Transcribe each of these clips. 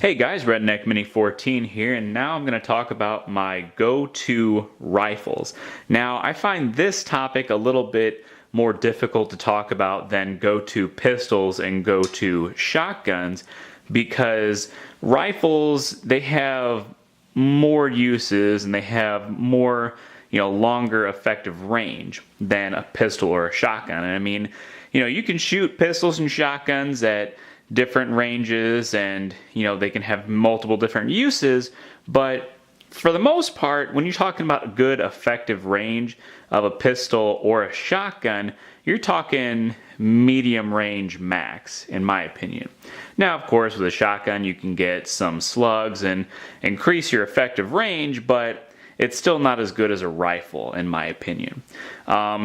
Hey guys, Redneck Mini 14 here, and now I'm going to talk about my go-to rifles. Now, I find this topic a little bit more difficult to talk about than go-to pistols and go-to shotguns because rifles, they have more uses and they have more, longer effective range than a pistol or a shotgun. And I mean, you can shoot pistols and shotguns at different ranges and they can have multiple different uses, but for the most part, when you're talking about a good effective range of a pistol or a shotgun, you're talking medium range max, in my opinion. Now, of course, with a shotgun you can get some slugs and increase your effective range, but it's still not as good as a rifle, in my opinion.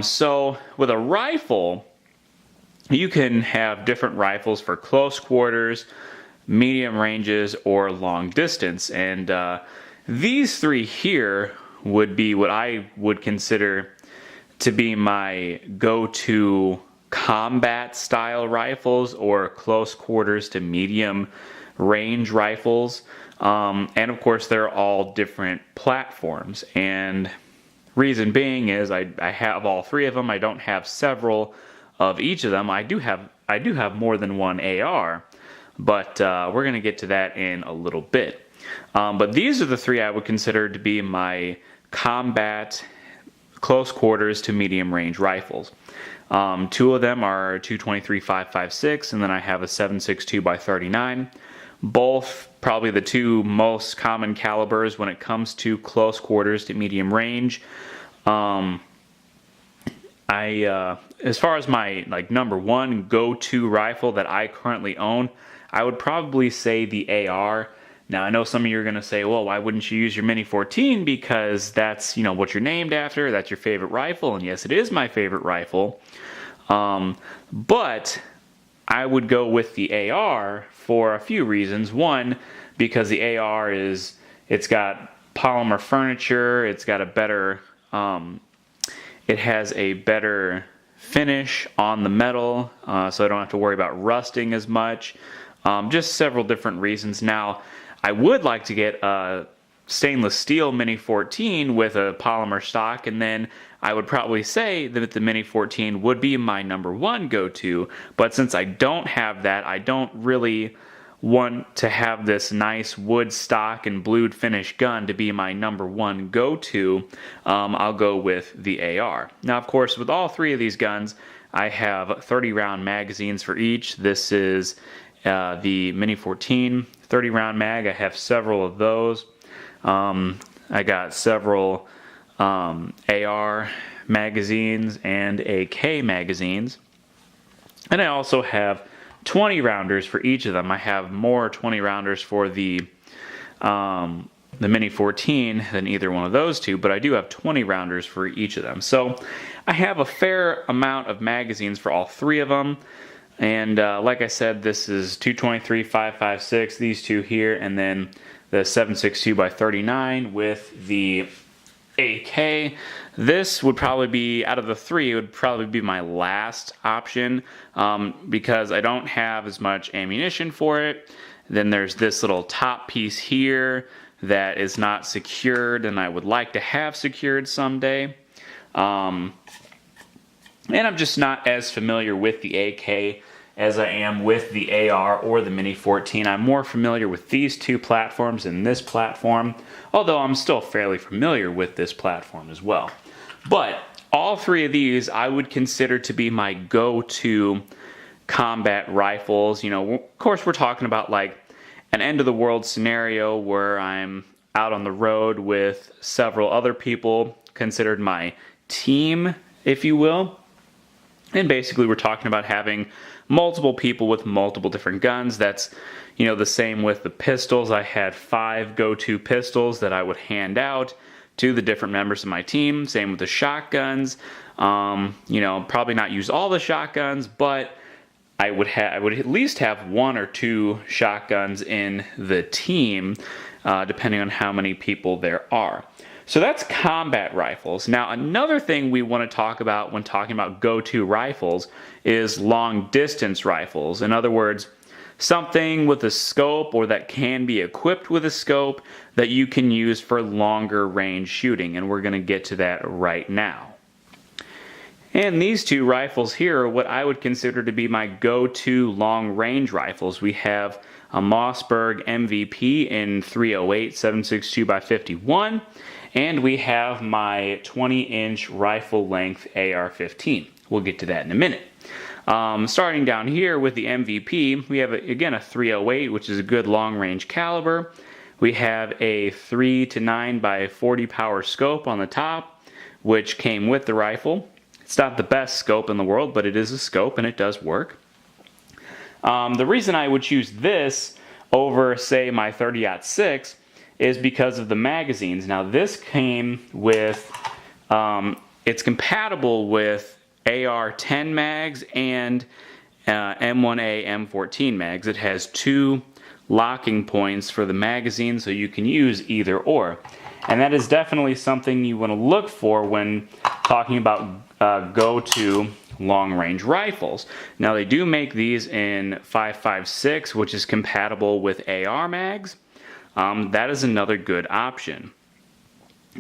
So with a rifle, you can have different rifles for close quarters, medium ranges, or long distance. And these three here would be what I would consider to be my go-to combat style rifles or close quarters to medium range rifles. And of course, they're all different platforms. And reason being is I have all three of them. I don't have several of each of them. I do have more than one AR, but we're going to get to that in a little bit. But these are the three I would consider to be my combat close quarters to medium range rifles. Two of them are 223-5.56, and then I have a 7.62 by 39. Both probably the two most common calibers when it comes to close quarters to medium range. As far as my number one go-to rifle that I currently own, I would probably say the AR. Now, I know some of you are going to say, well, why wouldn't you use your Mini 14? Because that's, what you're named after. That's your favorite rifle. And yes, it is my favorite rifle. But I would go with the AR for a few reasons. One, because the AR it's got polymer furniture. It's got a better, it has a better finish on the metal, so I don't have to worry about rusting as much. Just several different reasons. Now, I would like to get a stainless steel Mini 14 with a polymer stock, and then I would probably say that the Mini 14 would be my number one go-to, but since I don't have that, I don't really want to have this nice wood stock and blued finish gun to be my number one go-to. I'll go with the AR. Now, of course, with all three of these guns, I have 30 round magazines for each. This is the Mini 14 30 round mag. I have several of those. I got several AR magazines and AK magazines. And I also have 20 rounders for each of them. I have more 20 rounders for the Mini 14 than either one of those two, but I do have 20 rounders for each of them. So I have a fair amount of magazines for all three of them. And like I said, this is 223-5.56, these two here, and then the 7.62 by 39 with the AK. This would probably be, out of the three, it would probably be my last option because I don't have as much ammunition for it. Then there's this little top piece here that is not secured and I would like to have secured someday. And I'm just not as familiar with the AK as I am with the AR or the Mini 14. I'm more familiar with these two platforms and this platform, although I'm still fairly familiar with this platform as well. But all three of these I would consider to be my go-to combat rifles. Of course, we're talking about like an end-of-the-world scenario where I'm out on the road with several other people considered my team, if you will. And basically we're talking about having multiple people with multiple different guns. That's, the same with the pistols. I had 5 go-to pistols that I would hand out to the different members of my team. Same with the shotguns. Probably not use all the shotguns, but I would at least have 1 or 2 shotguns in the team, depending on how many people there are. So that's combat rifles. Now, another thing we want to talk about when talking about go-to rifles is long-distance rifles. In other words, something with a scope or that can be equipped with a scope that you can use for longer range shooting, and we're going to get to that right now. And these two rifles here are what I would consider to be my go-to long-range rifles. We have a Mossberg MVP in 308 7.62x51, and we have my 20-inch rifle length AR-15. We'll get to that in a minute. Starting down here with the MVP, we have, again, a 308, which is a good long-range caliber. We have a 3 to 9x40 power scope on the top, which came with the rifle. It's not the best scope in the world, but it is a scope and it does work. The reason I would choose this over, say, my 30-06 is because of the magazines. Now, this came with, it's compatible with AR-10 mags and M1A M14 mags. It has two locking points for the magazine, so you can use either or. And that is definitely something you want to look for when talking about go-to long-range rifles. Now, they do make these in 5.56, which is compatible with AR mags. That is another good option.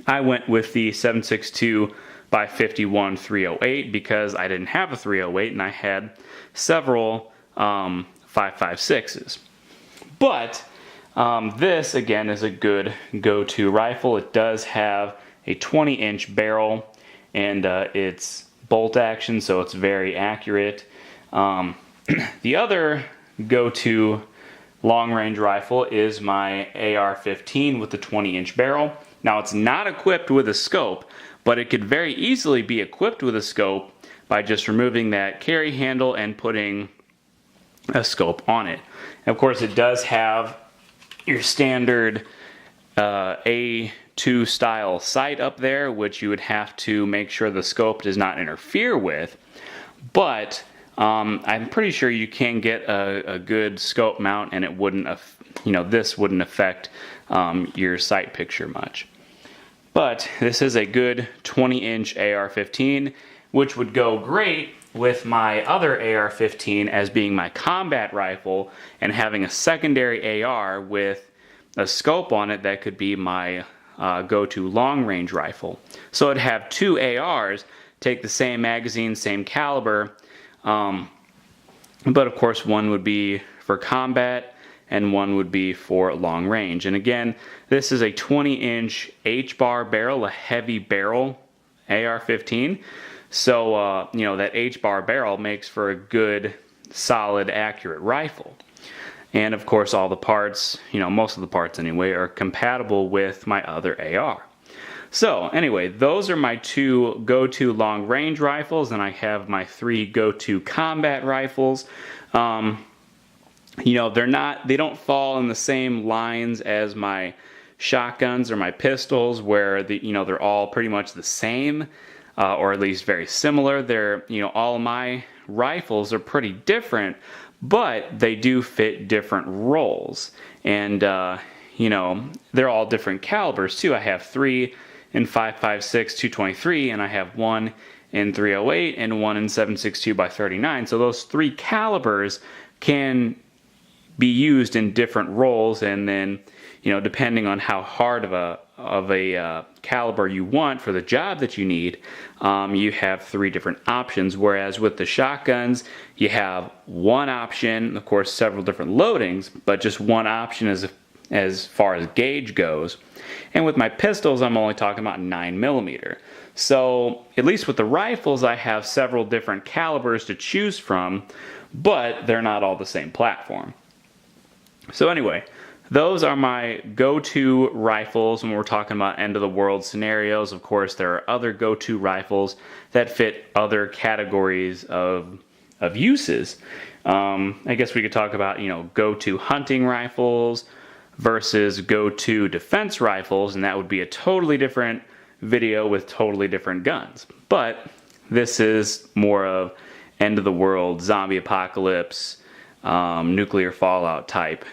I went with the 7.62x51 308 because I didn't have a 308 and I had several 5.56s. But this, again, is a good go-to rifle. It does have a 20-inch barrel, and it's bolt action, so it's very accurate. The other go-to long-range rifle is my AR-15 with the 20-inch barrel. Now, it's not equipped with a scope, but it could very easily be equipped with a scope by just removing that carry handle and putting a scope on it. And of course, it does have your standard A2 style sight up there, which you would have to make sure the scope does not interfere with. But I'm pretty sure you can get a good scope mount, and it wouldn't, this wouldn't affect your sight picture much. But this is a good 20-inch AR-15, which would go great with my other AR-15 as being my combat rifle and having a secondary AR with a scope on it that could be my go-to long-range rifle. So I'd have two ARs, take the same magazine, same caliber, but of course one would be for combat and one would be for long range. And again, this is a 20-inch H-bar barrel, a heavy barrel AR-15. So, that H-bar barrel makes for a good, solid, accurate rifle. And of course, all the parts, most of the parts anyway, are compatible with my other AR. So anyway, those are my two go-to long-range rifles, and I have my three go-to combat rifles. They don't fall in the same lines as my shotguns or my pistols, where they're all pretty much the same, or at least very similar. All of my rifles are pretty different, but they do fit different roles. And, they're all different calibers too. I have 3 in 5.56 223, and I have 1 in 308 and 1 in 7.62x39. So those 3 calibers can be used in different roles, and then, depending on how hard of a caliber you want for the job that you need, you have 3 different options. Whereas with the shotguns, you have one option, of course, several different loadings, but just one option as far as gauge goes. And with my pistols, I'm only talking about 9mm. So at least with the rifles, I have several different calibers to choose from, but they're not all the same platform. So anyway, those are my go-to rifles when we're talking about end-of-the-world scenarios. Of course, there are other go-to rifles that fit other categories of uses. I guess we could talk about, go-to hunting rifles versus go-to defense rifles, and that would be a totally different video with totally different guns. But this is more of end-of-the-world, zombie apocalypse, nuclear fallout type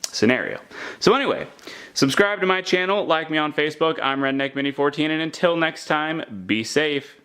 scenario. So anyway, subscribe to my channel, like me on Facebook. I'm Redneck Mini 14, and until next time, be safe.